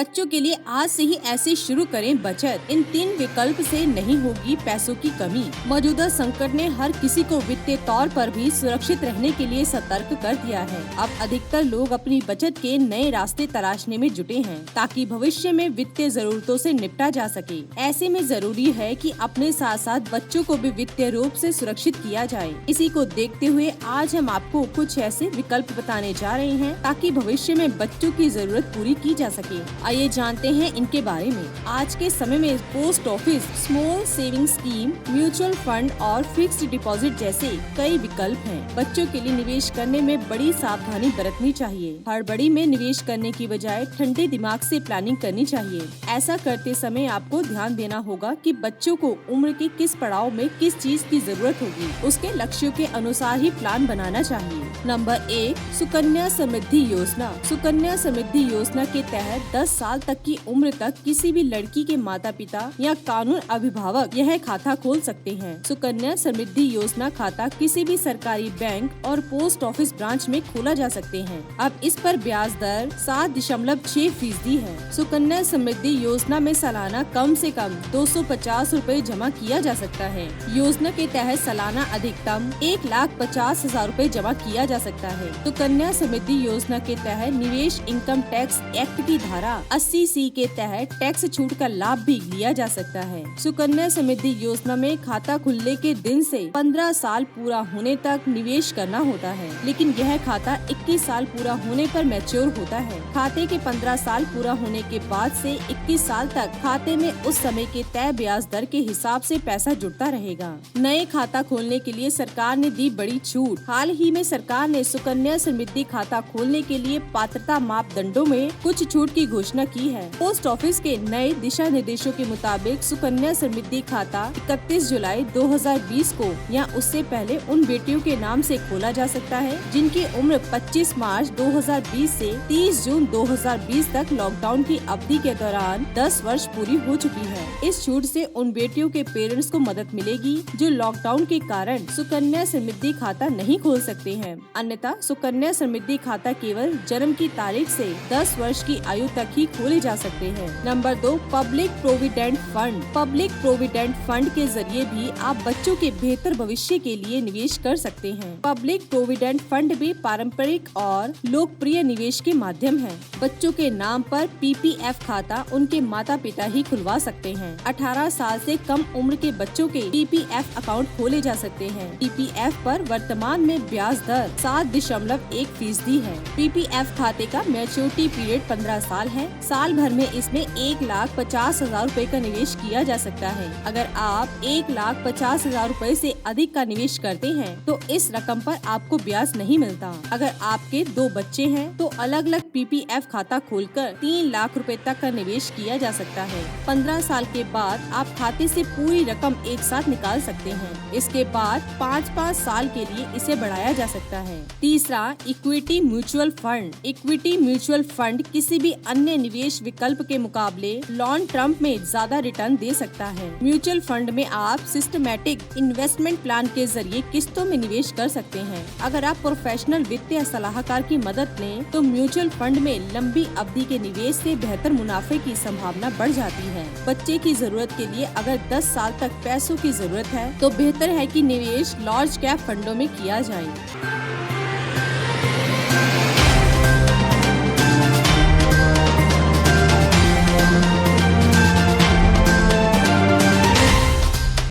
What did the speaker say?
बच्चों के लिए आज से ही ऐसे शुरू करें बचत। इन 3 विकल्प से नहीं होगी पैसों की कमी। मौजूदा संकट ने हर किसी को वित्तीय तौर पर भी सुरक्षित रहने के लिए सतर्क कर दिया है। अब अधिकतर लोग अपनी बचत के नए रास्ते तलाशने में जुटे हैं ताकि भविष्य में वित्तीय जरूरतों से निपटा जा सके। ऐसे में जरूरी है कि अपने साथ साथ बच्चों को भी वित्तीय रूप से सुरक्षित किया जाए। इसी को देखते हुए आज हम आपको कुछ ऐसे विकल्प बताने जा रहे हैं ताकि भविष्य में बच्चों की जरूरत पूरी की जा सके। आइए जानते हैं इनके बारे में। आज के समय में post office, small saving scheme, mutual fund और फिक्स्ड डिपॉजिट जैसे कई विकल्प हैं। बच्चों के लिए निवेश करने में बड़ी सावधानी बरतनी चाहिए। हड़बड़ी में निवेश करने की बजाय ठंडे दिमाग से प्लानिंग करनी चाहिए। ऐसा करते समय आपको ध्यान देना होगा कि बच्चों को उम्र के किस पड़ाव में किस चीज की जरूरत होगी, उसके लक्ष्यों के अनुसार ही प्लान बनाना चाहिए। नंबर 1, सुकन्या समृद्धि योजना। सुकन्या समृद्धि योजना के तहत 10 साल तक की उम्र तक किसी भी लड़की के माता पिता या कानून अभिभावक यह खाता खोल सकते हैं। सुकन्या समृद्धि योजना खाता किसी भी सरकारी बैंक और पोस्ट ऑफिस ब्रांच में खोला जा सकते हैं। अब इस पर ब्याज दर 7.6% है। सुकन्या समृद्धि योजना में सालाना कम से कम 250 रूपए जमा किया जा सकता है। योजना के तहत सालाना अधिकतम 1,50,000 रूपए जमा किया जा सकता है। सुकन्या समृद्धि योजना के तहत निवेश इनकम टैक्स एक्ट की धारा 80C के तहत टैक्स छूट का लाभ भी लिया जा सकता है। सुकन्या समृद्धि योजना में खाता खुलने के दिन से 15 साल पूरा होने तक निवेश करना होता है, लेकिन यह खाता 21 साल पूरा होने पर मैच्योर होता है। खाते के 15 साल पूरा होने के बाद से 21 साल तक खाते में उस समय के तय ब्याज दर के हिसाब से पैसा जुड़ता रहेगा। नए खाता खोलने के लिए सरकार ने दी बड़ी छूट। हाल ही में सरकार ने सुकन्या समृद्धि खाता खोलने के लिए पात्रता मापदंडों में कुछ छूट की घोषणा की है। पोस्ट ऑफिस के नए दिशा निर्देशों के मुताबिक सुकन्या समृद्धि खाता 31 जुलाई 2020 को या उससे पहले उन बेटियों के नाम से खोला जा सकता है जिनकी उम्र 25 मार्च 2020 से 30 जून 2020 तक लॉकडाउन की अवधि के दौरान 10 वर्ष पूरी हो चुकी है। इस छूट से उन बेटियों के पेरेंट्स को मदद मिलेगी जो लॉकडाउन के कारण सुकन्या समृद्धि खाता नहीं खोल सकते हैं। अन्यथा सुकन्या समृद्धि खाता केवल जन्म की तारीख से 10 वर्ष की आयु तक ही खोले जा सकते हैं। Number 2, public provident fund. Public provident fund के जरिए भी आप बच्चों के बेहतर भविष्य के लिए निवेश कर सकते हैं। पब्लिक प्रोविडेंट फंड भी पारंपरिक और लोकप्रिय निवेश के माध्यम है। बच्चों के नाम पर PPF खाता उनके माता पिता ही खुलवा सकते हैं। 18 साल से कम उम्र के बच्चों के PPF अकाउंट खोले जा सकते हैं। PPF पर वर्तमान में ब्याज दर 7.1% है। PPF खाते का मैच्योरिटी पीरियड 15 साल है। साल भर में इसमें 1,50,000 रूपए का निवेश किया जा सकता है। अगर आप 1,50,000 रूपए से अधिक का निवेश करते हैं तो इस रकम पर आपको ब्याज नहीं मिलता। अगर आपके 2 बच्चे हैं तो अलग अलग PPF खाता खोलकर 3 लाख रूपए तक का निवेश किया जा सकता है। 15 साल के बाद आप खाते से पूरी रकम एक साथ निकाल सकते हैं। इसके बाद 5-5 साल के लिए इसे बढ़ाया जा सकता है। तीसरा, equity mutual fund. Equity mutual fund किसी भी अन्य निवेश विकल्प के मुकाबले लॉन्ग टर्म में ज्यादा रिटर्न दे सकता है। म्यूचुअल फंड में आप सिस्टमैटिक इन्वेस्टमेंट प्लान के जरिए किस्तों में निवेश कर सकते हैं। अगर आप प्रोफेशनल वित्तीय सलाहकार की मदद लें तो म्यूचुअल फंड में लंबी अवधि के निवेश से बेहतर मुनाफे की संभावना बढ़ जाती है। बच्चे की जरूरत के लिए अगर 10 साल तक पैसों की जरूरत है तो बेहतर है कि निवेश लार्ज कैप फंडों में किया जाए।